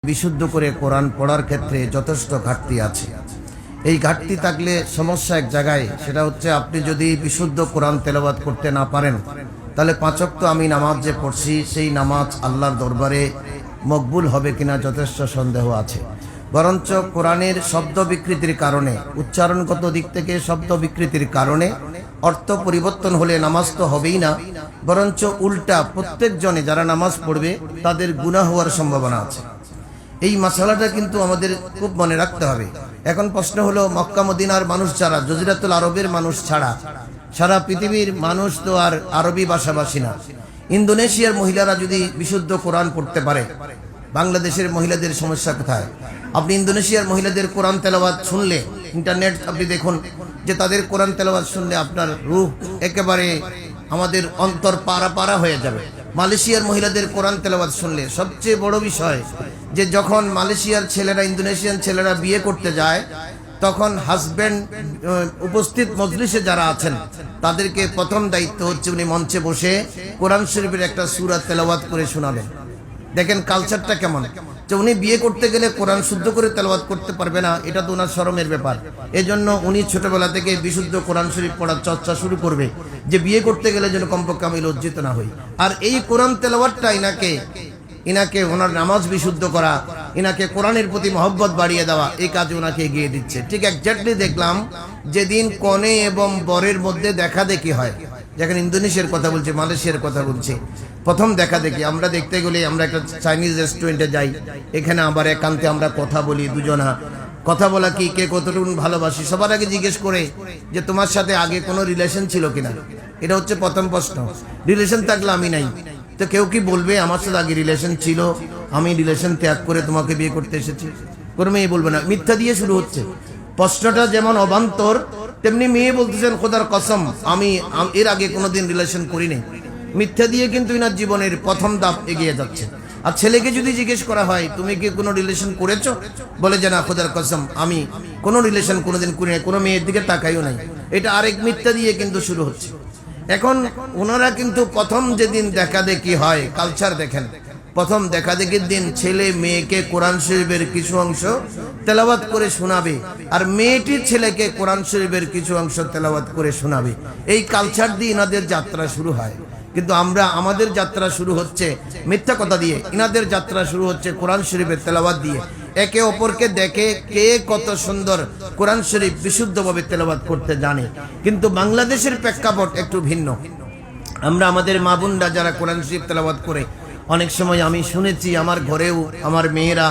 বিশুদ্ধ করে কোরআন পড়ার ক্ষেত্রে যথেষ্ট ঘাটতি আছে। এই ঘাটতি থাকলে সমস্যা এক জায়গায়, সেটা হচ্ছে আপনি যদি বিশুদ্ধ কোরআন তেলাওয়াত করতে না পারেন তাহলে 5 ওয়াক্ত আমি নামাজ যে পড়ছি সেই নামাজ আল্লাহর দরবারে মকবুল হবে কিনা যথেষ্ট সন্দেহ আছে। বরঞ্চ কোরআনের শব্দ বিকৃতির কারণে, উচ্চারণগত দিক থেকে শব্দ বিকৃতির কারণে অর্থ পরিবর্তন হলে নামাজ তো হবেই না, বরঞ্চ উল্টা প্রত্যেকজনে যারা নামাজ পড়বে তাদের গুনাহ হওয়ার সম্ভাবনা আছে। এই মাসালাটা কিন্তু আমাদের খুব মনে রাখতে হবে। এখন প্রশ্ন হলো, মক্কা মদিনার মানুষ যারা, জজিরাতুল আরবের মানুষ ছাড়া সারা পৃথিবীর মানুষ তো আর আরবি ভাষাভাষী না। ইন্দোনেশিয়ার মহিলারা যদি বিশুদ্ধ কোরআন পড়তে পারে, বাংলাদেশের মহিলাদের সমস্যা কোথায়? আপনি ইন্দোনেশিয়ার মহিলাদের কোরআন তেলাওয়াত শুনলে, ইন্টারনেট আপনি দেখুন যে তাদের কোরআন তেলাওয়াত শুনলে আপনার রূহ একেবারে আমাদের অন্তর পাড়া পাড়া হয়ে যাবে। মালয়েশিয়ার মহিলাদের কোরআন তেলাওয়াত শুনলে সবচেয়ে বড় বিষয় যে যখন মালয়েশিয়ার ছেলেরা ইন্দোনেশিয়ান ছেলেরা বিয়ে করতে যায় তখন হাজব্যান্ড উপস্থিত মজলিসে যারা আছেন তাদেরকে প্রথম দায়িত্ব হচ্ছে উনি মঞ্চে বসে কোরআন শরীফের একটা সূরা তেলাওয়াত করে শোনাবেন। দেখেন কালচারটা কেমন, যে উনি বিয়ে করতে গেলে কোরআন শুদ্ধ করে তেলাওয়াত করতে পারবে না, এটা তো ওনার শরমের ব্যাপার। এজন্য উনি ছোটবেলা থেকে বিশুদ্ধ কোরআন শরীফ পড়ার চর্চা শুরু করবে, যে বিয়ে করতে গেলে যেন কমপক্ষে আমি লজ্জিত না হই। আর এই কোরআন তেলাওয়াতটা ইনাকে ওনার নামাজ বিশুদ্ধ করা, ইনাকে কোরআনের প্রতি মহব্বত বাড়িয়ে দেওয়া, এই কাজে ওনাকে এগিয়ে দিচ্ছে। ঠিক এক্স্যাক্টলি দেখলাম যেদিন কনে এবং বরের মধ্যে দেখা দেখি হয়, যেখানে ইন্দোনেশিয়ার কথা বলছে, মালয়েশিয়ার কথা বলছে, প্রথম দেখা দেখি আমরা দেখতে গেলে আমরা একটা চাইনিজ রেস্টুরেন্টে যাই, এখানে আবার একান্তে আমরা কথা বলি, দুজনা কথা বলা কি কে কতটুকু ভালোবাসি সবার আগে জিজ্ঞেস করে যে তোমার সাথে আগে কোনো রিলেশন ছিল কিনা। এটা হচ্ছে প্রথম প্রশ্ন। রিলেশন থাকলে আমি নাই, তো কেউ কি বলবে আমার সাথে আগে রিলেশন ছিল, আমি রিলেশন ত্যাগ করে তোমাকে বিয়ে করতে এসেছি? কোনো মেয়ে বলবে না, মিথ্যা দিয়ে শুরু হচ্ছে। প্রশ্নটা যেমন অবান্তর, তেমনি মেয়ে বলতেছেন খোদার কসম আমি এর আগে কোনোদিন রিলেশন করিনি। মিথ্যা দিয়ে কিন্তু ইনার জীবনের প্রথম ধাপ এগিয়ে যাচ্ছে। আর ছেলেকে যদি জিজ্ঞেস করা হয় তুমি কি কোনো রিলেশন করেছো, বলে যে না খোদার কসম আমি কোনো রিলেশন কোনোদিন করি নাই, কোনো মেয়ের দিকে তাকাইও নাই। এটা আরেক মিথ্যা দিয়ে কিন্তু শুরু হচ্ছে। এখন ওনারা কিন্তু প্রথম যেদিন দেখা দেখি হয়, কালচার দেখেন, প্রথম দেখা দেখির দিন ছেলে মেয়েকে কোরআন শরীফের কিছু অংশ তেলাওয়াত করে শোনাবে, আর মেয়েটি ছেলেকে কোরআন শরীফের কিছু অংশ তেলাওয়াত করে শোনাবে। এই কালচার দিয়ে ইনাদের যাত্রা শুরু হয়। কিন্তু আমাদের যাত্রা শুরু হচ্ছে মিথ্যা কথা দিয়ে, ইনাদের যাত্রা শুরু হচ্ছে কোরআন শরীফের তেলাওয়াত দিয়ে। একে অপরকে দেখে কে কত সুন্দর কোরআন শরীফ বিশুদ্ধভাবে তেলাওয়াত করতে জানে। কিন্তু বাংলাদেশের প্রেক্ষাপট একটু ভিন্ন। আমরা আমাদের মা বোনরা যারা কোরআন শরীফ তেলাওয়াত করে, অনেক সময় আমি শুনেছি আমার ঘরেও আমার মেয়েরা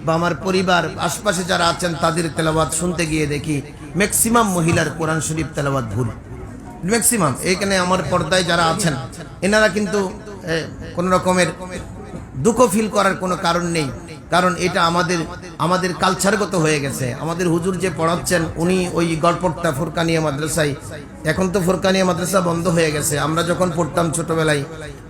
বা আমার পরিবার আশপাশে যারা আছেন তাদের তেলাওয়াত শুনতে গিয়ে দেখি ম্যাক্সিমাম মহিলার কোরআন শরীফ তেলাওয়াত ভুল। ম্যাক্সিমাম এখানে আমার পর্দায় যারা আছেন এনারা কিন্তু কোনো রকমের দুঃখ ফিল করার কোনো কারণ নেই, কারণ এটা আমাদের কালচারগত হয়ে গেছে। আমাদের হুজুর যে পড়াচ্ছেন উনি ওই গড়পড়তা ফুরকানিয়া মাদ্রাসায়, এখন তো ফুরকানিয়া মাদ্রাসা বন্ধ হয়ে গেছে। আমরা যখন পড়তাম ছোটবেলায়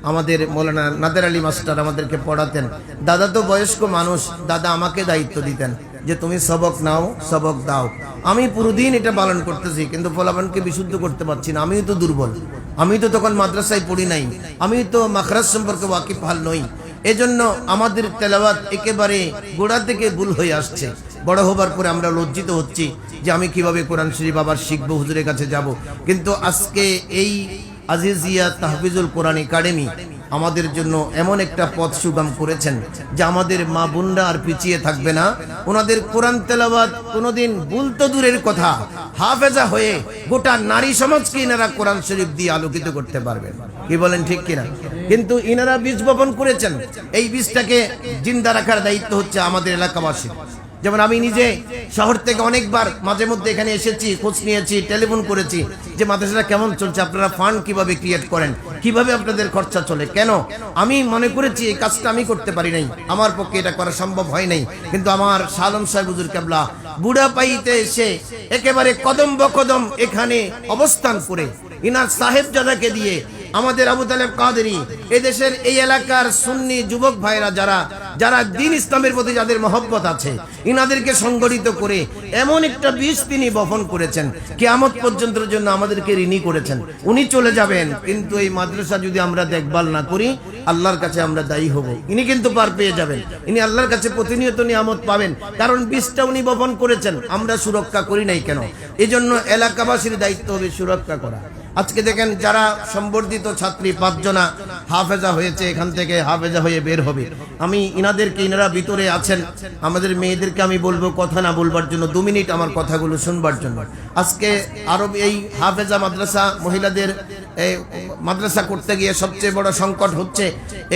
আমাদের মৌলানা নাদের আলী মাস্টার আমাদেরকে পড়াতেন। দাদা তো বয়স্ক মানুষ, দাদা আমাকে দায়িত্ব দিতেন যে তুমি সবক নাও, সবক দাও। আমি পুরোদিন এটা পালন করতেছি, কিন্তু ফলাফলকে বিশুদ্ধ করতে পারছি না। আমিও তো দুর্বল, আমি তো তখন মাদ্রাসায় পড়ি নাই, আমি তো মাখরাজ সম্পর্কে ওয়াকিফাল নই। এজন্য আমাদের তেলাওয়াত একেবারে গোড়া থেকে ভুল হয়ে আসছে। বড় হবার পরে আমরা লজ্জিত হচ্ছি যে আমি কিভাবে কোরআন শরীফ আবার শিখবো, হুজুরের কাছে যাব। কিন্তু আজকে এই আজিজিয়া তাহফিজুল কোরআন একাডেমি আমাদের জন্য এমন একটা পথ সুগম করেছেন যে আমাদের মা বোনরা আর পিছিয়ে থাকবে না। ওনাদের কোরআন তেলাওয়াত কোনোদিন ভুল তো দূরের কথা, হাফেজা হয়ে গোটা নারী সমাজকে ইনারা কোরআন শরীফ দিয়ে আলোকিত করতে পারবেন। কি বলেন ঠিক কিনা? কিন্তু ইনারা বীজ বপন করেছেন, এই বীজটাকে জিন্দা রাখার দায়িত্ব হচ্ছে আমাদের এলাকাবাসী। যেমন আমি নিজে শহর থেকে অনেকবার মাঝে মধ্যে এখানে এসেছি, খোঁজ নিয়েছি, টেলিফোন করেছি যে মাদ্রাসাটা কেমন চলছে, আপনারা ফান্ড কিভাবে ক্রিয়েট করেন, কিভাবে আপনাদের খরচা চলে। কেন? আমি মনে করেছি এই কাজটা আমি করতে পারি নাই, আমার পক্ষে এটা করা সম্ভব হয় নাই। কিন্তু আমার শাহ আলম সাহেব হুজুর কেবলা বুড়া পাইতে এসে একেবারে কদম বকদম এখানে অবস্থান করে ইনার সাহেবজাদাকে দিয়ে আমাদের আবু তালেব কাদেরী, এদেশের এই এলাকার সুন্নি যুবক ভাইরা যারা যারা দ্বীন ইসলামের প্রতি যাদের মহব্বত আছে, ইনাদেরকে সংগঠিত করে এমন একটা বীজ তিনি বপন করেছেন, কিয়ামত পর্যন্তের জন্য আমাদেরকে ঋণী করেছেন। উনি চলে যাবেন, কিন্তু এই মাদ্রাসা যদি আমরা দেখভাল না করি আল্লাহর কাছে আমরা দায়ী হব। ইনি কিন্তু পার পেয়ে যাবেন, ইনি আল্লাহর কাছে প্রতিনিয়ত নিয়ামত পাবেন, কারণ বীজটা উনি বপন করেছেন। আমরা সুরক্ষা করি নাই কেন? এই জন্য এলাকাবাসীর দায়িত্ব হবে সুরক্ষা করা। আজকে দেখেন যারা সম্বর্ধিত ছাত্রী 5 জনা হাফেজা হয়েছে, এখান থেকে হাফেজা হয়ে বের হবে। আমি ইনাদেরকে, ইনারা ভিতরে আছেন, আমাদের মেয়েদেরকে আমি বলবো কথা না বলবার জন্য, 2 মিনিট আমার কথাগুলো শুনবার জন্য। আজকে আরব এই হাফেজা মাদ্রাসা, মহিলাদের মাদ্রাসা করতে গিয়ে সবচেয়ে বড় সংকট হচ্ছে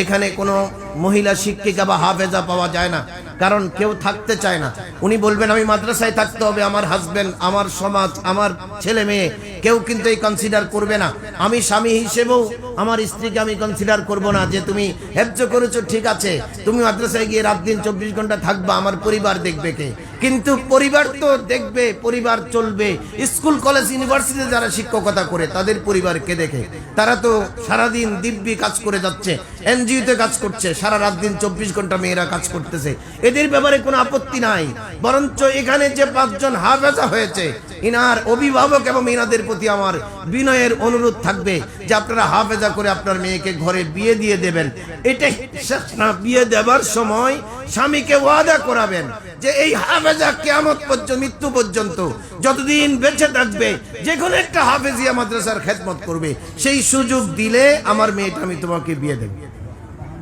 এখানে কোনো মহিলা শিক্ষিকা বা হাফেজা পাওয়া যায় না, কারণ কেউ থাকতে চায় না। উনি বলবেন আমি মাদ্রাসায় থাকতে হবে, আমার হাজবেন্ড, আমার সমাজ, আমার ছেলে মেয়ে কেউ কিন্তু এই কনসিডার করবে না। আমি স্বামী হিসেবেও আমার স্ত্রীকে আমি কনসিডার করব না যে তুমি হেফজ করেছো, ঠিক আছে, তুমি মাদ্রাসায় গিয়ে রাত দিন 24 ঘন্টা থাকবা, আমার পরিবার দেখবে কে? কিন্তু পরিবার তো দেখবে, পরিবার চলবে। স্কুল কলেজ ইউনিভার্সিটিতে যারা শিক্ষকতা করে তাদের পরিবার কে দেখে? তারা তো সারাদিন দিব্যি কাজ করে যাচ্ছে, এনজিওতে কাজ করছে, সারা রাত দিন 24 ঘন্টা মেয়েরা কাজ করতেছে। এদের ব্যাপারে কোনো আপত্তি নাই, বরঞ্চ এখানে যে 5 জন হাফেজা হয়েছে ইনার অভিভাবক এবং ইনাদের প্রতি আমার বিনয়ের অনুরোধ থাকবে যে আপনারা হাফেজা করে আপনার মেয়েকে ঘরে বিয়ে দিয়ে দেবেন। এটাই শেষ না, বিয়ে দেবার সময় স্বামীকে ওয়াদা করাবেন যে এই হাফেজা কিয়ামত পর্যন্ত, মৃত্যু পর্যন্ত যতদিন বেঁচে থাকবে যে কোনো একটা হাফেজিয়া মাদ্রাসার খেদমত করবে। সেই সুযোগ দিলে আমার মেয়েটা আমি তোমাকে বিয়ে দেব।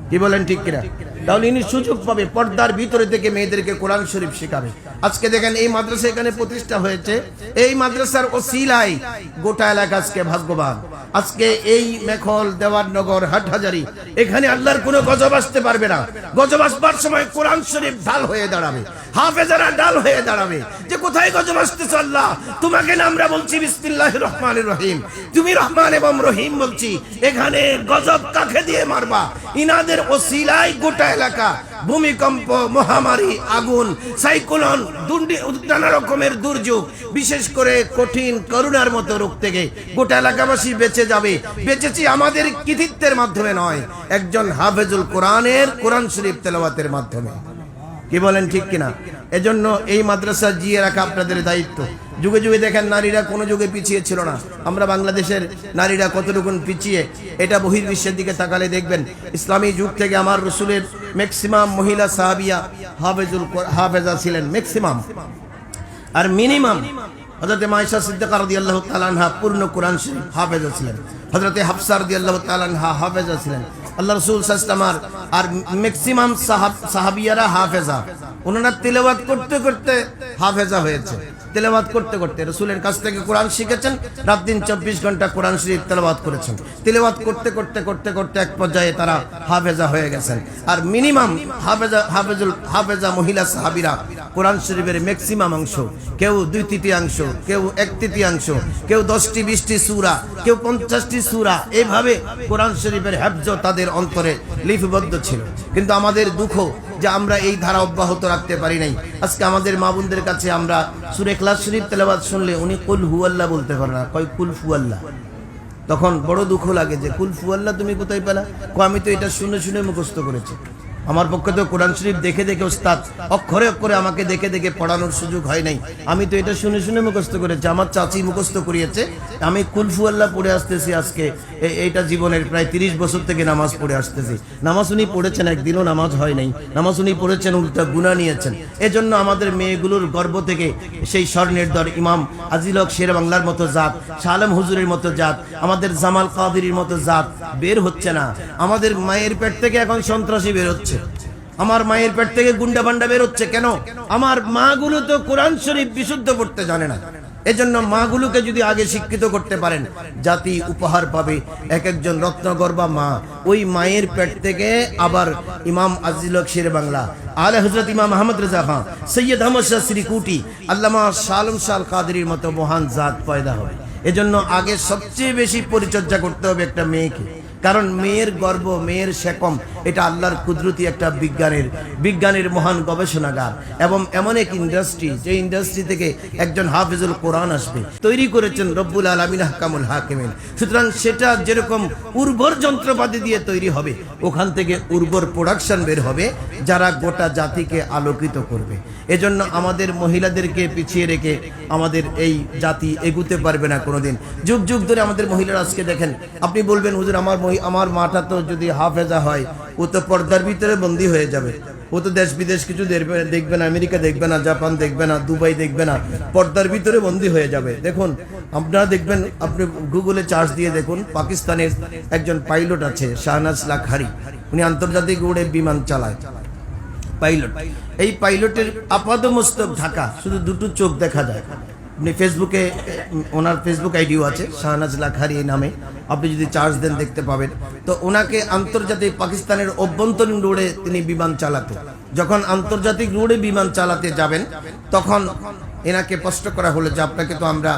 কি বলেন, ঠিক কিনা? তাহলে ইনি সুযোগ পাবে, পর্দার ভিতরে থেকে মেয়েদেরকে কোরআন শরীফ শেখাবে। আজকে দেখেন এই মাদ্রাসা এখানে প্রতিষ্ঠা হয়েছে, এই মাদ্রাসার ওসিলায় গোটা এলাকা আজকে ভাগ্যবান। আজকে এই মেখল, দেওয়াননগর, হাটহাজারি, এখানে আল্লাহর কোনো গজব আসতে পারবে না। গজব আসবার সময় কোরআন শরীফ ঢাল হয়ে দাঁড়াবে, হাফেজারা ঢাল হয়ে দাঁড়াবে যে কোথায় গজব আসতেছে আল্লাহ, তোমাকে না আমরা বলছি বিসমিল্লাহির রহমানির রহিম, তুমি রহমান এবং রহিম বলছি, এখানে গজব কাকে দিয়ে মারবা? ইনাদের ওসিলায় গোটা এলাকা ভূমিকম্প, মহামারী, আগুন, সাইক্লোন, নানা রকমের দুর্যোগ, বিশেষ করে কঠিন করোনার মতো রোগ থেকে গোটা এলাকাবাসী বেঁচে যাবে। বেঁচেছি আমাদের কৃতিত্বের মাধ্যমে নয়, একজন হাফেজুল কোরআনের কোরআন শরীফ তেলাওয়াতের মাধ্যমে। কি বলেন, ঠিক কিনা? এজন্য এই মাদ্রাসা জিয়ে রাখা আপনাদের দায়িত্ব। যুগে যুগে দেখেন নারীরা কোনো যুগে পিছিয়ে ছিল না। আমরা বাংলাদেশের নারীরা কতটুকুন পিছিয়ে, এটা বহির্বিশ্বের দিকে তাকালে দেখবেন। ইসলামী যুগ থেকে আমার রসুলের ম্যাক্সিমাম মহিলা সাহাবিয়া হাফেজা ছিলেন, ম্যাক্সিমাম। আর মিনিমাম হযরত আয়েশা সিদ্দিকা রাদিয়াল্লাহু তাআলা আনহা পূর্ণ কোরআন শরীফ হাফেজা ছিলেন। হযরত হাফসা রাদিয়াল্লাহু তাআলা আনহা হাফেজা ছিলেন। আল্লাহ রাসূল সাল্লাল্লাহু আলাইহি ওয়াসাল্লাম আর ম্যাক্সিমাম সাহাবিয়ারা হাফেজা। ওনারা তিলাওয়াত করতে করতে হাফেজা হয়েছে, তেলাওয়াত করতে করতে রাসূলের কাছ থেকে কোরআন শিখেছেন, রাত দিন 24 ঘন্টা কোরআন শরীফ তেলাওয়াত করেছেন। তেলাওয়াত করতে করতে করতে করতে এক পর্যায়ে তারা হাফেজা হয়ে গেছেন। আর মিনিমাম হাফেজা মহিলা সাহাবীরা কোরআন শরীফের ম্যাক্সিমাম অংশ, কেউ 2/3, কেউ 1/3, কেউ 10টি 20টি সূরা, কেউ 50টি সূরা, এইভাবে কোরআন শরীফের হেফজ তাদের অন্তরে লিপিবদ্ধ ছিল। কিন্তু আমাদের দুঃখ যে আমরা এই ধারা অব্যাহত রাখতে পারি নাই। আজকে আমাদের মা বোনদের কাছে আমরা সূরা ইখলাস শরীফ তেলাওয়াত শুনলে উনি কুল হুয়াল্লাহ বলতে পারে না, কয় কুল ফুয়াল্লাহ। তখন বড় দুঃখ লাগে যে কুল ফুয়াল্লাহ তুমি কোথায় পেলা? আমি তো এটা শুনে শুনে মুখস্থ করেছি। আমার পক্ষে তো কোরআন শরীফ দেখে দেখে ওস্তাদ অক্ষরে অক্ষরে আমাকে দেখে দেখে পড়ানোর সুযোগ হয় নাই। আমি তো এটা শুনে শুনে মুখস্থ করেছি, আমার চাচি মুখস্থ করিয়েছে। আমি কুলফু আল্লাহ পড়ে আসতেছি আজকে, এইটা জীবনের প্রায় 30 বছর থেকে নামাজ পড়ে আসতেছি। নামাজ উনি পড়েছেন, একদিনও নামাজ হয় নাই। নামাজ উনি পড়েছেন, উল্টা গুনাহ নিয়েছেন। এজন্য আমাদের মেয়েগুলোর গর্ব থেকে সেই স্বর্ণের দর ইমাম আজিলক শের বাংলার মতো জাত, শাহ আলম হুজুরের মতো জাত, আমাদের জামাল কাদেরীর মতো জাত বের হচ্ছে না। আমাদের মায়ের পেট থেকে এখন সন্ত্রাসী বের হচ্ছে, আমার মায়ের পেট থেকে গুন্ডা বান্ডা বের হচ্ছে। কেন? আমার মাগুলো তো কোরআন শরীফ বিশুদ্ধ পড়তে জানে না। এজন্য মাগুলোকে যদি আগে শিক্ষিত করতে পারেন, জাতি উপহার পাবে। এক একজন রত্নগর্ভা মা, ওই মায়ের পেট থেকে আবার ইমাম আজিলক শের বাংলা, আলে হযরত ইমাম আহমদ রেজা খান, সৈয়দ আহমদ শাহ শ্রীকুটি, আল্লামা শাহ আলম শাহ কাদেরীর মতো মহান জাত পয়দা হবে। এজন্য আগে সবচেয়ে বেশি পরিচর্যা করতে হবে একটা মেয়েকে। কারণ মেয়ের গর্ভ, মেয়ের সেকম, এটা আল্লাহর কুদরতি একটা বিজ্ঞানের মহান গবেষণাগার এবং এমন এক ইন্ডাস্ট্রি, যে ইন্ডাস্ট্রি থেকে একজন হাফিজুল কোরআন আসবে, তৈরি করেছেন রব্বুল আলামিন আহকামুল হাকিমিন। সুতরাং সেটা যেরকম উর্বর যন্ত্রপাতি দিয়ে তৈরি হবে, ওখান থেকে উর্বর প্রোডাকশন বের হবে যারা গোটা জাতিকে আলোকিত করবে। এজন্য আমাদের মহিলাদেরকে পিছিয়ে রেখে আমাদের এই জাতি এগুতে পারবে না কোনোদিন। যুগ যুগ ধরে আমাদের মহিলারা, আজকে দেখেন, আপনি বলবেন হুজুর আমার মাটা তো যদি হাফেজা হয়, ও তো পর্দার ভিতরে বন্দী হয়ে যাবে, ও তো দেশ বিদেশ কিছু দেখবে না, আমেরিকা দেখবে না, জাপান দেখবে না, দুবাই দেখবে না, পর্দার ভিতরে বন্দী হয়ে যাবে। দেখুন, আপনারা দেখবেন, আপনি গুগলে চার্জ দিয়ে দেখুন, পাকিস্তানের একজন পাইলট আছে শাহনাজ লাখারি, উনি আন্তর্জাতিক রোডে বিমান চালায়, পাইলট। এই পাইলটের আপাদমস্তক ঢাকা, শুধু দুটো চোখ দেখা যায়। আপনি ফেসবুকে, ওনার ফেসবুক আইডিও আছে শাহনাজ লাখারি এই নামে, আপনি যদি চার্জ দেন দেখতে পাবেন। তো ওনাকে আন্তর্জাতিক পাকিস্তানের অভ্যন্তরীণ রোডে তিনি বিমান চালাতো। যখন আন্তর্জাতিক রোডে বিমান চালাতে যাবেন, তখন এনাকে প্রশ্ন করা হলো যে আপনাকে তো আমরা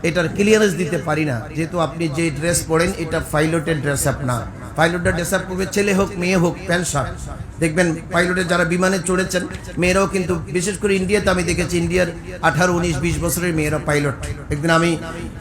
এটার ক্লিয়ারেন্স দিতে পারি না, যেহেতু আপনি যে ড্রেস পরেন এটা পাইলটের ড্রেস আপ না। পাইলটের ড্রেস আপ করবে ছেলে হোক মেয়ে হোক, প্যান্ট শার্ট। দেখবেন পাইলটের যারা বিমানে চড়েছেন মেয়েরাও কিন্তু, বিশেষ করে ইন্ডিয়াতে আমি দেখেছি, ইন্ডিয়ার 18, 19, 20 বছরের মেয়েরা পাইলট। একদিন আমি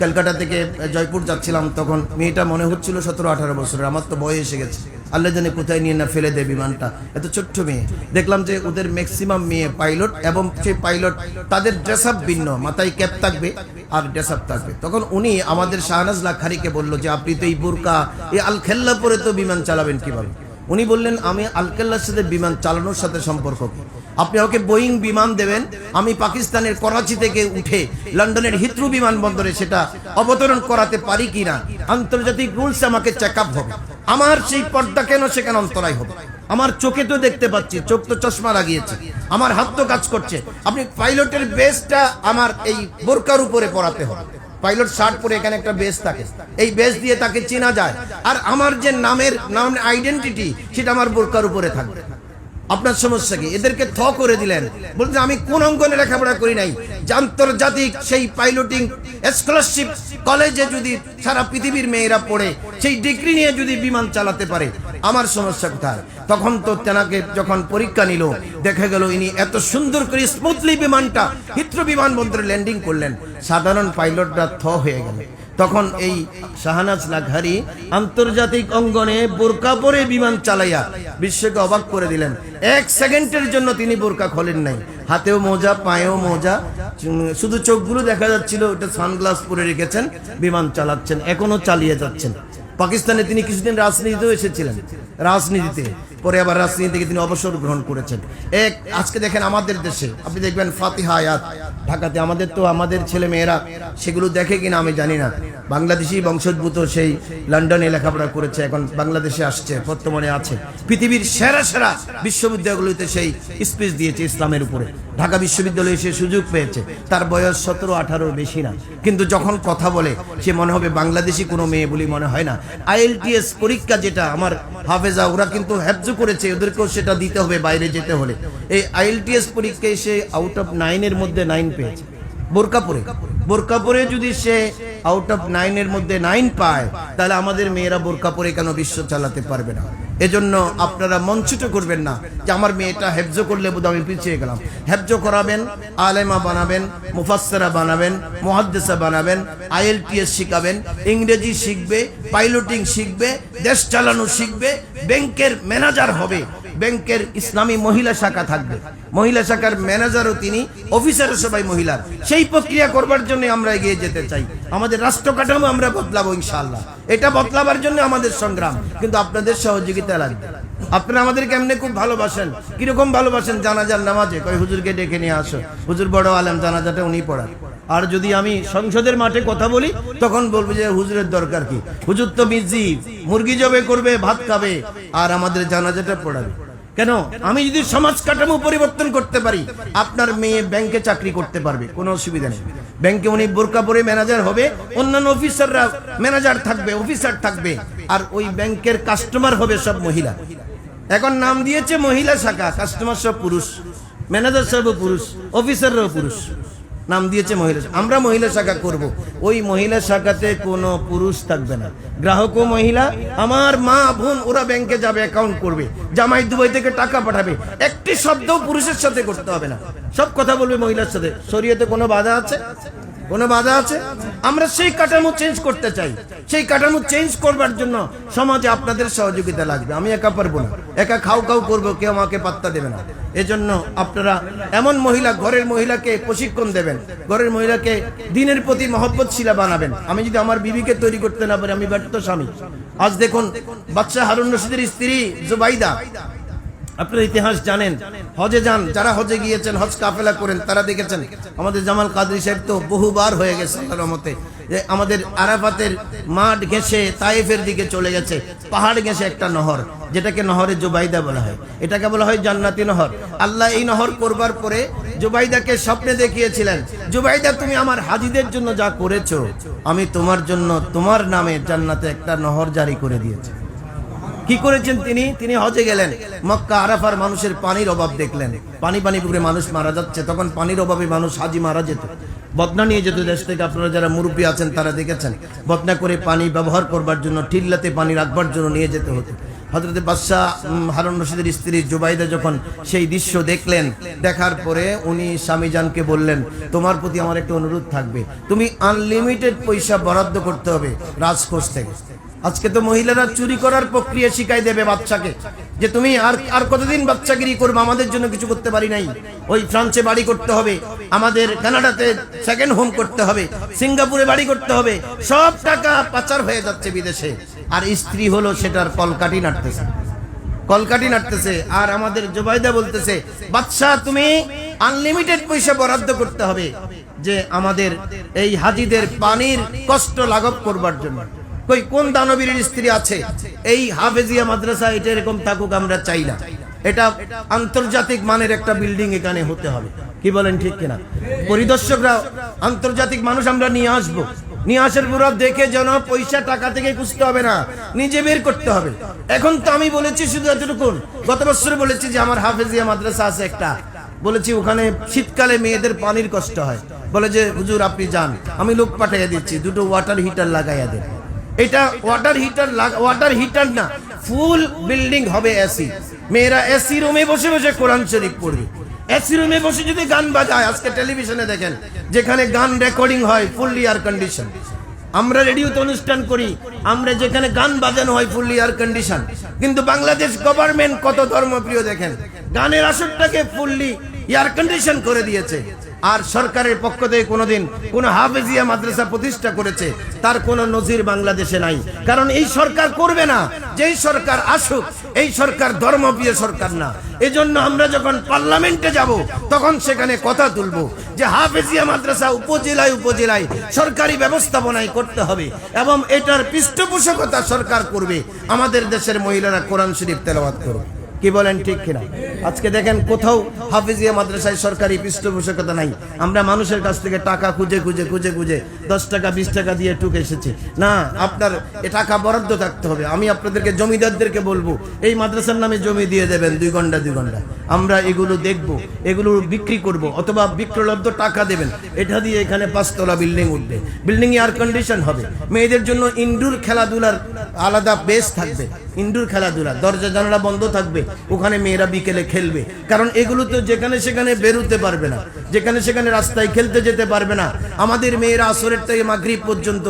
কলকাতা থেকে জয়পুর যাচ্ছিলাম, তখন মেয়েটা মনে হচ্ছিল 17, 18 বছরের। আমার তো বয়স এসে গেছে, আল্লাহ জানে কোথায় নিয়ে না ফেলে দেয় বিমানটা, এত ছোট্ট মেয়ে। দেখলাম যে ওদের ম্যাক্সিমাম মেয়ে পাইলট, এবং সেই পাইলট তাদের ড্রেস আপ ভিন্ন, মাথায় ক্যাপ থাকবে আর ড্রেস আপ থাকবে। তখন উনি আমাদের শাহনাজ লাখারিকে বললো যে আপনি তো এই বোরকা, এই আলখেল্লা পরে তো বিমান চালাবেন কিভাবে? উনি বললেন, আমি আলকেল্লার সাথে বিমান চালানোর সাথে সম্পর্ক কি? আপনি আমাকে বোয়িং বিমান দেবেন, আমি পাকিস্তানের করাচি থেকে উঠে লন্ডনের হিথ্রো বিমানবন্দরে সেটা অবতরণ করাতে পারি কিনা, আন্তর্জাতিক রুলস আমাকে চেক আপ হবে। আমার সেই পর্দা কেন সেখানে অন্তরায় হবে? আমার চোখে তো দেখতে পাচ্ছি, চোখ তো চশমা লাগিয়েছে, আমার হাত তো কাজ করছে। আপনি পাইলটের বেসটা আমার এই বোরকার উপরে পরাতে হবে। পাইলট শার্ট পরে এখানে একটা বেস থাকে, এই বেস দিয়ে তাকে চেনা যায়। আর আমার যে নাম আইডেন্টিটি, সেটা আমার বোরকার উপরে থাকবে। আপনার সমস্যা কি? এদেরকে থ করে দিলেন, বলতে আমি কোন অঙ্গনে লেখাপড়া করি নাই, যে আন্তর্জাতিক সেই পাইলটিং স্কলারশিপ কলেজে যদি সারা পৃথিবীর মেয়েরা পড়ে, সেই ডিগ্রি নিয়ে যদি বিমান চালাতে পারে, আমার সমস্যা কোথায়? তখন তো তেনাকে যখন পরীক্ষা নিল, দেখা গেল ইনি এত সুন্দর করে স্মুথলি বিমানটা হিথ্রো বিমানবন্দরে ল্যান্ডিং করলেন, সাধারণ পাইলটরা থ হয়ে গেল। তখন এই শাহনাজ লাখারি আন্তর্জাতিক অঙ্গনে বোরকা পরে বিমান চালাইয়া বিশ্বকে অবাক করে দিলেন। 1 সেকেন্ডের জন্য তিনি বোরকা খোলেন নাই, হাতেও মোজা, পায়েও মোজা, শুধু চোখগুলো দেখা যাচ্ছিল, ওটা সানগ্লাস পরে রেখেছেন, বিমান চালাচ্ছেন, এখনো চালিয়ে যাচ্ছেন। পাকিস্তানে তিনি কিছুদিন রাজনীতিতেও এসেছিলেন, রাজনীতিতে, পরে আবার রাজনীতি থেকে তিনি অবসর গ্রহণ করেছেন। আজকে দেখেন আমাদের দেশে, আপনি দেখবেন ফাতিহা আয়াত, ঢাকাতে আমাদের ছেলে মেয়েরা সেগুলো দেখে কিনা আমি জানি না, বাংলাদেশি বংশোদ্ভূত, সেই লন্ডনে লেখাপড়া করেছে, এখন বাংলাদেশে আসছে, বর্তমানে আছে। পৃথিবীর সেরা সেরা বিশ্ববিদ্যালয়গুলোতে সেই স্পিচ দিয়েছে ইসলামের উপরে। ঢাকা বিশ্ববিদ্যালয়ে সে সুযোগ পেয়েছে, তার বয়স 17, 18 বেশি না, কিন্তু যখন কথা বলে সে মনে হবে বাংলাদেশি কোনো মেয়ে বলে মনে হয় না। IELTS পরীক্ষা, যেটা আমার হাফেজা, ওরা কিন্তু হেফজ করেছে, ওদেরকেও সেটা দিতে হবে বাইরে যেতে হলে। এই IELTS পরীক্ষায় সে আউট অফ 9 এর মধ্যে 9 পেয়েছে, বোরকা পরে যদি সে আউট অফ 9 এর মধ্যে 9 পায়, তাহলে আমাদের মেয়েরা বোরকা পরে কেন বিশ্ব চালাতে পারবে না? এজন্য আপনারা মন ছোট করবেন না যে আমার মেয়েটা হেফজ করলে বোধ আমি পিছিয়ে গেলাম। হেফজ করাবেন, আলেমা বানাবেন, মুফাসসিরা বানাবেন, মুহাদ্দিসা বানাবেন, IELTS শিখাবেন, ইংরেজি শিখবে, পাইলটিং শিখবে, দেশ চালানো শিখবে, ব্যাংকের ম্যানেজার হবে, ব্যাংকের ইসলামী মহিলা শাখা থাকবে, মহিলা শাখার ম্যানেজারও তিনি, অফিসারও সবাই মহিলা। সেই প্রক্রিয়া করবার জন্য আমরা এগিয়ে যেতে চাই। আমাদের রাষ্ট্র কাঠামো আমরা বদলাবো ইনশাআল্লাহ, এটা বদলাবার জন্য আমাদের সংগ্রাম, কিন্তু আপনাদের সহযোগিতা লাগবে। আপনারা আমাদেরকে এমনি খুব ভালোবাসেন, কিরকম ভালোবাসেন? জানাজার নামাজে কয় হুজুরকে ডেকে নিয়ে আসো, হুজুর বড় আলেম, জানাজাটা উনি পড়ান। আর যদি আমি সংসদের মাঠে কথা বলি, তখন বলবো যে হুজুরের দরকার কি? হুজুর তো বিজি, মুরগি জবে করবে, ভাত খাবে, আর আমাদের জানাজাটা পড়াবে কেন? আমি যদি সমাজ কাঠামো পরিবর্তন করতে পারি, আপনার মেয়ে ব্যাংকে চাকরি করতে পারবে, কোনো অসুবিধা নেই। ব্যাংকে উনি বোরকা পরে ম্যানেজার হবে, অন্যান্য অফিসাররা ম্যানেজার থাকবে, অফিসার থাকবে, আর ওই ব্যাংকের কাস্টমার হবে সব মহিলা। এখন নাম দিয়েছে মহিলা শাখা, কাস্টমার সব পুরুষ, ম্যানেজার সব পুরুষ, অফিসাররাও পুরুষ। নাম দিয়েছে মহিলা। আমরা মহিলা শাখা করব, ওই মহিলা শাখাতে কোনো পুরুষ থাকবে না, গ্রাহকও মহিলা। আমার মা বোন ওরা ব্যাংকে যাবে, অ্যাকাউন্ট করবে, জামাই দুবাই থেকে টাকা পাঠাবে, একটি শব্দও পুরুষের সাথে করতে হবে না, সব কথা বলবে মহিলার সাথে। শরীয়তে কোনো বাধা আছে? কোনো বাধা আছে? আমরা সেই কাঠামো চেঞ্জ করতে চাই। সেই কাঠামো চেঞ্জ করবার জন্য সমাজে আপনাদের সহযোগিতা লাগবে। আমি একা পারবো না, একা খাও খাও করবো, কেউ আমাকে পাত্তা দেবে না। এজন্য আপনারা এমন মহিলা, ঘরের মহিলাকে প্রশিক্ষণ দেবেন, ঘরের মহিলাকে দিনের প্রতি মহব্বতশীলা বানাবেন। আমি যদি আমার বিবিকে তৈরি করতে না পারি, আমি ব্যর্থ স্বামী। আজ দেখুন, বাদশা হারুন রশিদের স্ত্রী জুবাইদা, আপনারা ইতিহাস জানেন, হজে যান, যারা হজে গিয়েছেন, হজ কাফেলা করেন, তারা দেখেছেন আমাদের জামাল কাদরি সাহেব তো বহুবার হয়ে গেছে আল্লাহর রহমতে, যে আমাদের আরাফাতের মাঠ ঘেঁষে তায়েফের দিকে চলে গেছে, পাহাড় ঘেঁষে একটা নহর, যেটাকে নহরে জুবাইদা বলা হয়, এটাকে বলা হয় জান্নাতি নহর। আল্লাহ এই নহর করবার পরে জুবাইদাকে স্বপ্নে দেখিয়েছিলেন, জুবাইদা তুমি আমার হাজিদের জন্য যা করেছো, আমি তোমার জন্য তোমার নামে জান্নাতে একটা নহর জারি করে দিয়েছি। কি করেছেন তিনি? তিনি হজে গেলেন, মক্কা আরাফার মানুষের পানির অভাব দেখলেন, পানি পানি পুকুরে মানুষ মারা যাচ্ছে। তখন পানির অভাবে মানুষ হাজি মারা যেত, বদনা নিয়ে যেত দেশ থেকে। আপনারা যারা মুরব্বী আছেন তারা দেখেছেন, বদনা করে পানি ব্যবহার করবার জন্য, টিল্লাতে পানি রাখবার জন্য নিয়ে যেতে হতো। হযরত বাদশাহ হারুন রশিদের স্ত্রী জুবাইদা যখন সেই দৃশ্য দেখলেন, দেখার পরে উনি স্বামীজানকে বললেন, তোমার প্রতি আমার একটা অনুরোধ থাকবে, তুমি আনলিমিটেড পয়সা বরাদ্দ করতে হবে রাজকোষ থেকে। আজকে তো মহিলারা চুরি করার প্রক্রিয়া শিখাই দেবে বাচ্চাকে, যে তুমি আর কতদিন বাচ্চাগিরি করবে, আমাদের জন্য কিছু করতে পারি নাই। ওই ফ্রান্সে বাড়ি করতে হবে, আমাদের কানাডাতে সেকেন্ড হোম করতে হবে, সিঙ্গাপুরে বাড়ি করতে হবে, সব টাকা পাচার হয়ে যাচ্ছে বিদেশে। আর স্ত্রী হলো সেটার কলকাঠি নাড়তেছে, কলকাঠি নাড়তেছে। আর আমাদের জুবাইদা বলতেছে, বাদশা তুমি আনলিমিটেড পয়সা বরাদ্দ করতে হবে, যে আমাদের এই হাজিদের পানির কষ্ট লাঘব করবার জন্য। কই কোন দানবীর স্ত্রী আছে? এই হাফেজিয়া মাদ্রাসা এটা এরকম থাকুক আমরা চাই না। এটা আন্তর্জাতিক মানের একটা বিল্ডিং এখানে হতে হবে, কি বলেন ঠিক কিনা? পরিদর্শকরা আন্তর্জাতিক মানুষ আমরা নিয়ে আসবো, নিয়ে আসার পুরো দেখে যেন পয়সা টাকা থেকে খুঁজতে হবে না, নিজে বের করতে হবে। এখন তো আমি বলেছি শুধু এতটুকু, গত বছর বলেছি যে আমার হাফেজিয়া মাদ্রাসা আছে একটা, বলেছি ওখানে শীতকালে মেয়েদের পানির কষ্ট হয়, বলে যে হুজুর আপনি যান, আমি লোক পাঠিয়ে দিচ্ছি, দুটো ওয়াটার হিটার লাগাইয়া দেন। এটা ওয়াটার হিটার না, ফুল বিল্ডিং হবে এসি। মেয়েরা এসি রুমে বসে বসে কোরআন শরীফ পড়বে, এসি রুমে বসে যদি গান বাজায়। আজকে টেলিভিশনে দেখেন যেখানে গান রেকর্ডিং হয় ফুললি এয়ার কন্ডিশন, আমরা রেডিওতে অনুষ্ঠান করি, আমরা যেখানে গান বাজানো হয় ফুললি এয়ার কন্ডিশন। কিন্তু বাংলাদেশ গভর্নমেন্ট কত ধর্মপ্রিয় দেখেন, গানের আসরটাকে ফুললি এয়ার কন্ডিশন করে দিয়েছে। আর সরকারের পক্ষ থেকে কোনোদিন কোন হাফেজিয়া মাদ্রাসা প্রতিষ্ঠা করেছে তার কোনো নজির বাংলাদেশে নাই। কারণ এই সরকার করবে না, যেই সরকার আসুক এই সরকার ধর্মপ্রিয় সরকার না। এজন্য আমরা যখন পার্লামেন্টে যাব তখন সেখানে কথা তুলবো যে হাফেজিয়া মাদ্রাসা উপজেলায় উপজেলায় সরকারি ব্যবস্থাপনায় করতে হবে, এবং এটার পৃষ্ঠপোষকতা সরকার করবে। আমাদের দেশের মহিলারা কোরআন শরীফ তেলাওয়াত করবে, কি বলেন ঠিক কিনা? আজকে দেখেন কোথাও হাফেজিয়া মাদ্রাসায় সরকারি পৃষ্ঠপোষকতা নাই। আমরা মানুষের কাছ থেকে টাকা খুঁজে খুঁজে খুঁজে খুঁজে 10 টাকা 20 টাকা দিয়ে টুকে এসেছি। না, আপনার এ টাকা বরাদ্দ থাকতে হবে। আমি আপনাদেরকে জমিদারদেরকে বলবো এই মাদ্রাসার নামে জমি দিয়ে দেবেন 2 ঘন্টা 2 ঘন্টা, আমরা এগুলো দেখব, এগুলো বিক্রি করব, অথবা বিক্রয়লব্ধ টাকা দেবেন, এটা দিয়ে এখানে 5 তলা বিল্ডিং উঠবে, বিল্ডিং এয়ার কন্ডিশন হবে। মেয়েদের জন্য ইনডোর খেলাধুলার আলাদা বেস থাকবে, ইনডোর খেলাধুলা, দরজা জানালা বন্ধ থাকবে, ওখানে মেয়েরা বিকেলে খেলবে। কারণ এগুলো তো যেখানে সেখানে বেরোতে পারবে না, যেখানে সেখানে রাস্তায় খেলতে যেতে পারবে না। আমাদের মেয়েরা আসরের থেকে মাগরিব পর্যন্ত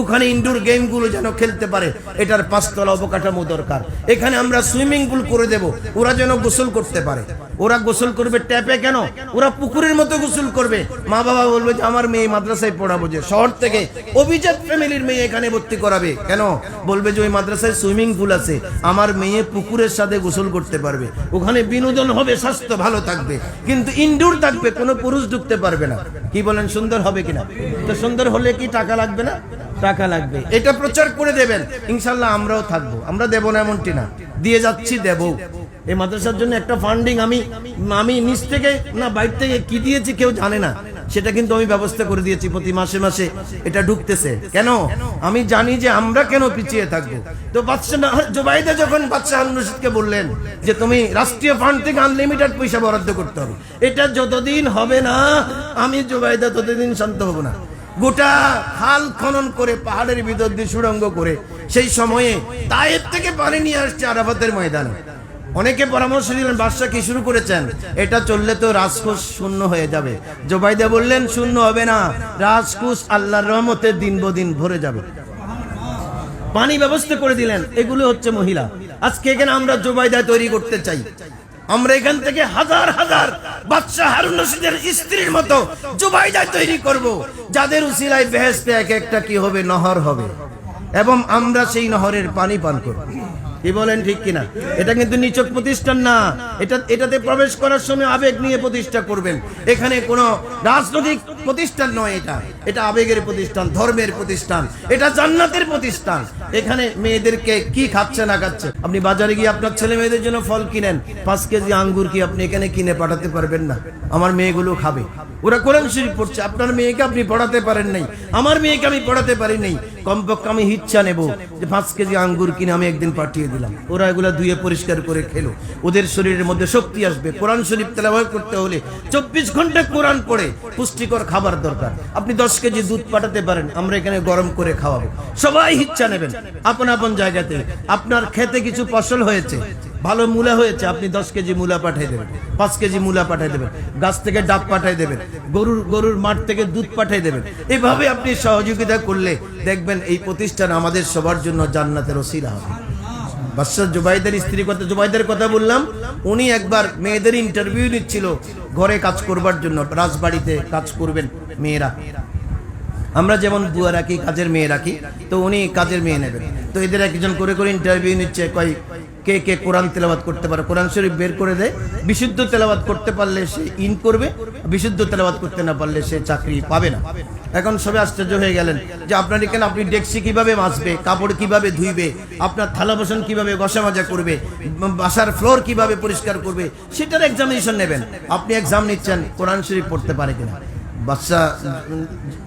ওখানে ইনডোর গেমগুলো যেন খেলতে পারে, এটার 5 তলা অবকাঠামো দরকার। এখানে আমরা সুইমিং পুল করে দেব, ওরা যেন গোসল করতে পারে। ওরা গোসল করবে ট্যাপে কেন, ওরা পুকুরের মতো গোসল করবে। মা বাবা বলবে যে আমার মেয়ে মাদ্রাসায় পড়াবো, যে শহর থেকে অভিজাত ফ্যামিলির মেয়ে এখানে ভর্তি করাবে কেন? বলবে যে ওই মাদ্রাসায় সুইমিং পুল আছে, আমার মেয়ে পুকুরের সাথে গোসল করতে পারবে, ওখানে বিনোদন হবে, স্বাস্থ্য ভালো থাকবে। কিন্তু ইনডোর থাকবে, কোনো পুরুষ ঢুকতে পারবে না। কি বলেন, সুন্দর হবে কিনা? তো সুন্দর হলে কি টাকা লাগবে না? টাকা লাগবে। এটা প্রচার করে দেবেন, ইনশাল্লাহ আমরাও থাকবো। আমরা দেব না এমনটি না, দিয়ে যাচ্ছি, দেব। এই মাদ্রাসার জন্য একটা ফান্ডিং আমি নিচ থেকে না বাইরে থেকে কি দিয়েছি কেউ জানে না, সেটা কিন্তু আমি ব্যবস্থা করে দিয়েছি, প্রতি মাসে মাসে এটা ঢুকতেছে। কেন? আমি জানি যে আমরা কেন পিছিয়ে থাকবো। তো জুবাইদা যখন বাদশাহ হারুন রশিদকে বললেন যে তুমি রাষ্ট্রীয় ফান্ড থেকে আনলিমিটেড পয়সা বরাদ্দ করতে হবে, এটা যতদিন হবে না আমি জুবাইদা ততদিন শান্ত হব না। গোটা খাল খনন করে পাহাড়ের ভিতর দিয়ে সুড়ঙ্গ করে সেই সময়ে তায়েফ থেকে পানি নিয়ে আসছে আরাফাতের ময়দানে। অনেকে পরামর্শ দিলেন বাদশাহ কি শুরু করেছেন, এটা চললে তো রাজকোষ শূন্য হয়ে যাবে। জুবাইদা বললেন শূন্য হবে না, রাজকোষ আল্লাহর রহমতে দিন বদিন ভরে যাবে। পানি ব্যবস্থা করে দিলেন। এগুলো হচ্ছে মহিলা। আজকে এখানে আমরা জুবাইদা তৈরি করতে চাই। আমরা এখান থেকে হাজার হাজার বাদশাহ হারুন রশিদের স্ত্রীর মতো জুবাইদা তৈরি করব, যাদের উসিলায় বেহেশতে এক একটা কি হবে, নহর হবে, এবং আমরা সেই নহরের পানি পান করব। কি বলেন, ঠিক কিনা? এটা কিন্তু নিছক প্রতিষ্ঠান না, এটাতে প্রবেশ করার সময় আবেগ নিয়ে প্রতিষ্ঠা করবেন। এখানে কোনো রাজনৈতিক প্রতিষ্ঠান নয়, এটা আবেগের প্রতিষ্ঠান, ধর্মের প্রতিষ্ঠান, এটা জান্নাতের প্রতিষ্ঠান। এখানে মেয়েদেরকে কি খাচ্ছে না খাচ্ছে, আপনি বাজারে গিয়ে আপনার ছেলে মেয়েদের জন্য ফল কিনেন, 5 কেজি আঙ্গুর কি আপনি এখানে কিনে পাঠাতে পারবেন না? আমার মেয়েগুলো খাবে, ওরা কোরআন শরীফ পড়ছে। আপনার মেয়েকে আপনি পড়াতে পারেন নাই, আমার মেয়েকে আমি পড়াতে পারি নাই। কমপক্ষে আমি ইচ্ছা নেব যে 5 কেজি আঙ্গুর কিনে আমি একদিন পাঠিয়ে দিলাম, ওরা এগুলা ধুয়ে পরিষ্কার করে খেলো, ওদের শরীরের মধ্যে শক্তি আসবে। কোরআন শরীফ তেলাওয়াত করতে হলে 24 ঘন্টা কোরআন পড়ে পুষ্টিকর খাবার দরকার। আপনি 10 কেজি দুধ পাঠাতে পারেন, আমরা এখানে গরম করে খাওয়াবো। সবাই ইচ্ছা নেবেন আপন আপন জায়গাতে। আপনার খেতে কিছু ফসল হয়েছে, ভালো মূলা হয়েছে, আপনি 10 কেজি মূলা পাঠিয়ে দেবেন, 5 কেজি মূলা পাঠিয়ে দেবেন, গাছ থেকে ডাব পাঠিয়ে দেবেন, গরুর মাঠ থেকে দুধ পাঠিয়ে দেবেন। এভাবে আপনি সহযোগিতা করলে দেখবেন এই প্রতিষ্ঠান আমাদের সবার জন্য জান্নাতের ওসিলা হবে। বাদশাহ জুবাইদার স্ত্রীর কথা, জুবাইদার কথা বললাম, উনি একবার মেয়েদের ইন্টারভিউ নিচ্ছিল ঘরে কাজ করবার জন্য। রাজবাড়িতে কাজ করবেন মেয়েরা, আমরা যেমন বুয়া রাখি, কাজের মেয়ে রাখি, তো উনি কাজের মেয়ে নেবেন। তো এদের একজন করে করে ইন্টারভিউ নিচ্ছে, কয় কে কে কোরআন তেলাওয়াত করতে পারে। কোরআন শরীফ বের করে দেয়, বিশুদ্ধ তেলাওয়াত করতে পারলে সে ইন করবে, বিশুদ্ধ তেলাওয়াত করতে না পারলে সে চাকরি পাবে না। এখন সবাই আশ্চর্য হয়ে গেলেন যে আপনার এখানে আপনি ডেক্সি কিভাবে মাজবে, কাপড় কিভাবে ধুইবে, আপনার থালা বাসন কিভাবে ঘষা মাজা করবে, বাসার ফ্লোর কিভাবে পরিষ্কার করবে, সেটার এক্সামিনেশন নেবেন। আপনি এক্সাম নিচ্ছেন কোরআন শরীফ পড়তে পারে কিনা। বাদশাহ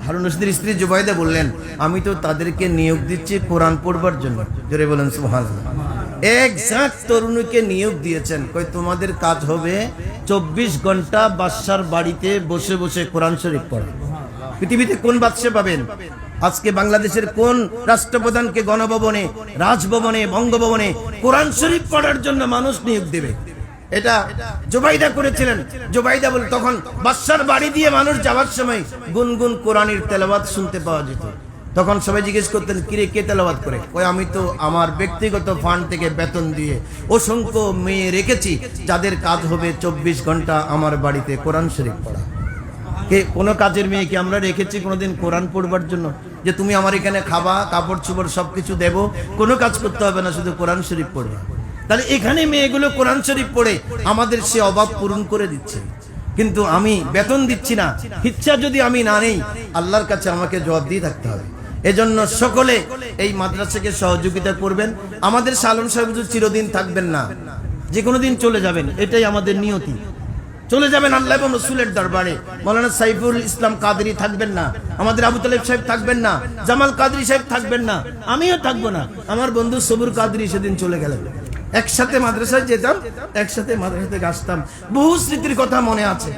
হারুন রশিদের স্ত্রী জুবাইদা বললেন আমি তো তাদেরকে নিয়োগ দিচ্ছি কোরআন পড়বার জন্য। জোরে বলেন সুবহানাল্লাহ। এক্সাক্ট তরুণীকে নিয়োগ দিয়েছেন, কই তোমাদের কাজ হবে 24 ঘন্টা বাদশার বাড়িতে বসে বসে কোরআন শরীফ পড়া। পৃথিবীতে কোন বাদশা পাবেন? আজকে বাংলাদেশের কোন রাষ্ট্রপ্রধানকে গণভবনে, রাজভবনে, বঙ্গভবনে কোরআন শরীফ পড়ার জন্য মানুষ নিয়োগ দেবে? এটা জুবাইদা করেছিলেন। জুবাইদা বলে তখন বাদশার বাড়ি দিয়ে মানুষ যাওয়ার সময় গুনগুন কোরআনের তেলাওয়াত শুনতে পাওয়া যেত। তখন সবাই জিজ্ঞেস করতেন কিরে কে তেলাওয়াত করে? কই আমি তো আমার ব্যক্তিগত ফান্ড থেকে বেতন দিয়ে অসংখ্য মেয়ে রেখেছি যাদের কাজ হবে 24 ঘন্টা আমার বাড়িতে কোরআন শরীফ পড়া। কে কোনো কাজের মেয়ে কি আমরা রেখেছি কোনোদিন কোরআন পড়বার জন্য? যে তুমি আমার এখানে খাবা, কাপড় চোপড় সবকিছু দেবো, কোনো কাজ করতে হবে না, শুধু কোরআন শরীফ পড়বে। তাহলে এখানে মেয়েগুলো কোরআন শরীফ পড়ে আমাদের সে অভাব পূরণ করে দিচ্ছে, কিন্তু আমি বেতন দিচ্ছি না। ইচ্ছা যদি আমি না নেই, আল্লাহর কাছে আমাকে জবাব দিয়ে থাকতে হবে। এজন্য সকলে এই মাদ্রাসাকে সহযোগিতা করবেন। আমাদের সালম সাহেব চিরদিন থাকবেন না, যে কোনো দিন চলে যাবেন, এটাই আমাদের নিয়তি। চলে যাবেন আল্লাহ এবং রসুলের দরবারে। মাওলানা সাইফুল ইসলাম কাদরি থাকবেন না, আমাদের আবু তালেব সাহেব থাকবেন না, জামাল কাদরি সাহেব থাকবেন না, আমিও থাকবো না। আমার বন্ধু সবুর কাদরি সেদিন চলে গেলেন। একসাথে মাদ্রাসায় যেতাম, একসাথে মাদ্রাসা থেকে আসতাম, বহু স্মৃতির কথা মনে আছে,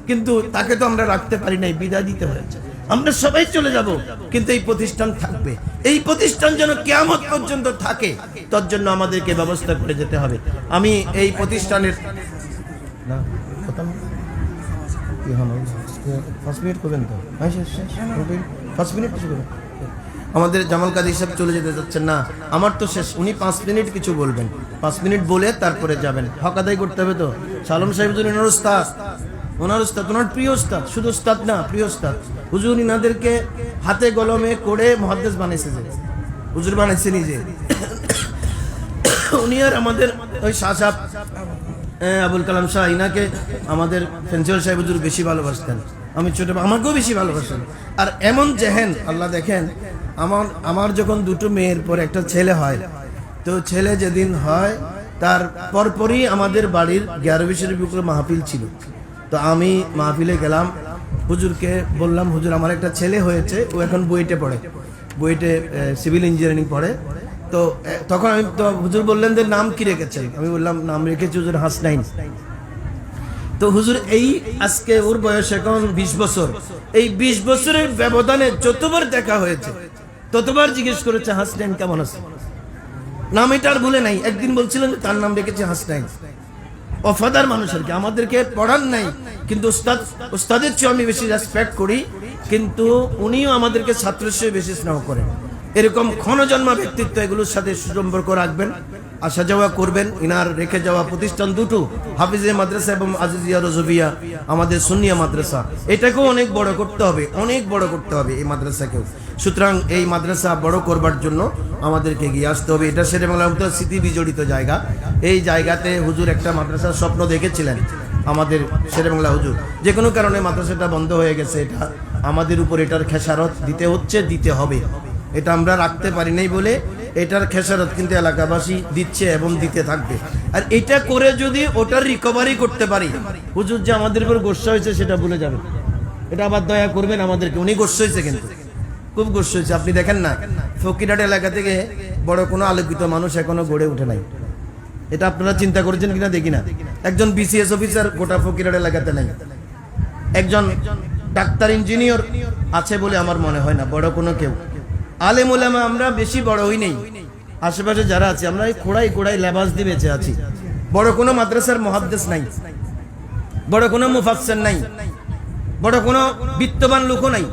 কিন্তু তাকে তো আমরা রাখতে পারি নাই, বিদায় দিতে হয়েছে। আমরা সবাই চলে যাব, কিন্তু এই প্রতিষ্ঠান থাকবে। এই প্রতিষ্ঠান যেন কিয়ামত পর্যন্ত থাকে, তার জন্য আমাদেরকে ব্যবস্থা করে যেতে হবে। আমি এই প্রতিষ্ঠানের আমাদের জামাল কাদের সাহেব চলে যেতে যাচ্ছেন না, আমার তো শেষ। উনি 5 মিনিট কিছু বলবেন, 5 মিনিট বলে তারপরে যাবেন। হক আদায় করতে হবে তো। সালম সাহেব ওনার উস্তাদ, ওনার প্রিয় উস্তাদ, শুধু উস্তাদ না, প্রিয় উস্তাদ। হুজুর ইনাদেরকে হাতে কলমে করে মুহাদ্দিস বানাইছে, যে হুজুর বানাইছে নিজে। উনি আর আমাদের ওই শাহ সাহেব আবুল কালাম শাহ, ইনাকে আমাদের ফেন্সিয়াল সাহেব হুজুর বেশি ভালোবাসতেন। আমি ছোট, আমাকেও বেশি ভালোবাসতেন। আর এমন জেহেন আল্লাহ দেখেন, আমার যখন 2টো মেয়ের পর একটা ছেলে হয়, তো ছেলে যেদিন হয় তার পরপরই আমাদের বাড়ির 11-20 মাহফিল ছিল। তো আমি মাহফিলে গেলাম, হুজুরকে বললাম, হুজুর আমার একটা ছেলে হয়েছে, ও এখন বুয়েটে পড়ে, বুয়েটে সিভিল ইঞ্জিনিয়ারিং পড়ে। তো তখন আমি তো হুজুর বললেন যে নাম কি রেখেছেন? আমি বললাম নাম রেখেছি হুজুর হাসনাইন। তো হুজুর এই আজকে ওর বয়স এখন 20 বছর, এই 20 বছরের ব্যবধানে যতবার দেখা হয়েছে ততবার জিজ্ঞেস করেছে হাসনাইন কেমন আছে। নাম এটা আর ভুলে নাই। একদিন বলছিলেন যে তার নাম রেখেছে হাসনাইন। অফাদার মানুষ আর কি, আমাদেরকে পড়ান নাই, কিন্তু উস্তাদের চেয়ে আমি বেশি রেসপেক্ট করি, কিন্তু উনিও আমাদেরকে ছাত্রের চেয়ে বেশি স্নেহ করেন। এরকম ক্ষণজন্মা ব্যক্তিত্ব, এগুলোর সাথে সুসম্পর্ক রাখবেন, আসা যাওয়া করবেন। ইনার রেখে যাওয়া প্রতিষ্ঠান দুটো, হাফিজিয়া মাদ্রাসা এবং আজিজিয়া রজবিয়া, আমাদের সুন্নিয়া মাদ্রাসা, এটাকেও অনেক বড় করতে হবে, অনেক বড় করতে হবে এই মাদ্রাসাকেও। সুতরাং এই মাদ্রাসা বড় করবার জন্য আমাদেরকে এগিয়ে আসতে হবে। এটা শেরেবাংলার মতো স্মৃতি বিজড়িত জায়গা। এই জায়গাতে হুজুর একটা মাদ্রাসার স্বপ্ন দেখেছিলেন, আমাদের শেরেবাংলা হুজুর। যে কোনো কারণে মাদ্রাসাটা বন্ধ হয়ে গেছে, এটা আমাদের উপর এটার খেসারত দিতে হচ্ছে, দিতে হবে। এটা আমরা রাখতে পারি নাই বলে এটার খেসারত কিন্তু এলাকাবাসী দিচ্ছে এবং দিতে থাকবে। আর এটা করে যদি ওটার রিকভারি করতে পারি, হুজুর যে আমাদের উপর গোস্বা হয়েছে সেটা ভুলে যাবেন। এটা আবার দয়া করবেন আমাদেরকে, উনি গোস্বা হয়েছে, কিন্তু খুব গোস্বা হয়েছে। আপনি দেখেন না, ফকিরহাট এলাকা থেকে বড় কোনো আলোকিত মানুষ এখনো গড়ে উঠে নাই। এটা আপনারা চিন্তা করেছেন কিনা দেখি না। একজন বিসিএস অফিসার গোটা ফকিরহাট এলাকাতে নাই। একজন ডাক্তার ইঞ্জিনিয়ার আছে বলে আমার মনে হয় না, বড় কোনো কেউ। আলেম ওলামা আমরা বেশি বড় হই নেই, আশেপাশে যারা আছে আমরা এই কোড়াই কোড়াই লেবাস দিয়ে বেঁচে আছি। বড় কোনো মাদ্রাসার মুহাদ্দিস নাই, বড় কোনো মুফাসসির নাই, বড় কোনো বিত্তবান লোকও নাই,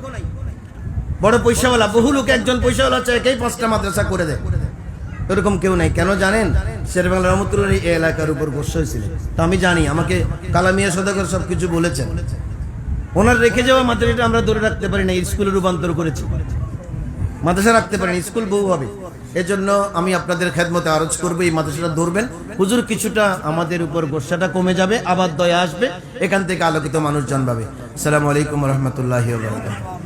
বড় পয়সাওয়ালা। বহু লোক একজন পয়সাওয়ালা চায় একেই 5টা মাদ্রাসা করে দেয়, এরকম কেউ নাই। কেন জানেন? শেরেবাংলা রহমতুল্লাহ এই এলাকার উপর গোস্বা হয়েছিল। তো আমি জানি, আমাকে কালামিয়া সদাগর সবকিছু বলেছেন। ওনার রেখে যাওয়া মাদ্রাসাটা আমরা ধরে রাখতে পারি না, স্কুলে রূপান্তর করেছি। মাদ্রাসা রাখতে পারেন, স্কুল বহু হবে। এজন্য আমি আপনাদের খেদমতে আরজ করবো, এই মাদ্রাসাটা ধরবেন। হুজুর কিছুটা আমাদের উপর গোস্বাটা কমে যাবে, আবার দয়া আসবে, এখান থেকে আলোকিত মানুষ জন্মাবে। আসসালামু আলাইকুম রহমতুল্লাহি ওয়া বারাকাতুহু।